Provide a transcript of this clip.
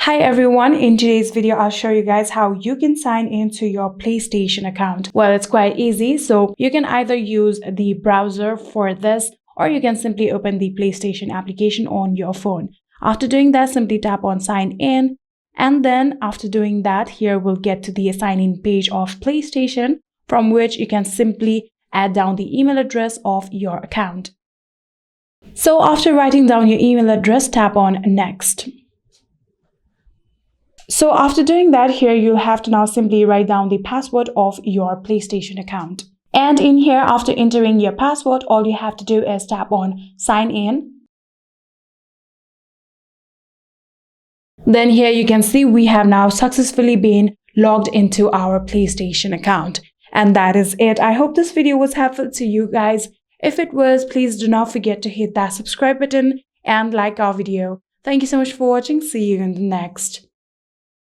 Hi everyone, in today's video I'll show you guys how you can sign into your PlayStation account. Well, it's quite easy, so you can either use the browser for this or you can simply open the PlayStation application on your phone. After doing that, simply tap on sign in, and then after doing that, here we'll get to the sign in page of PlayStation, from which you can simply add down the email address of your account. So after writing down your email address, tap on next. So after doing that, here you'll have to now simply write down the password of your PlayStation account. And in here, after entering your password, all you have to do is tap on sign in. Then here you can see we have now successfully been logged into our PlayStation account. And that is it. I hope this video was helpful to you guys. If it was, please do not forget to hit that subscribe button and like our video. Thank you so much for watching. See you in the next.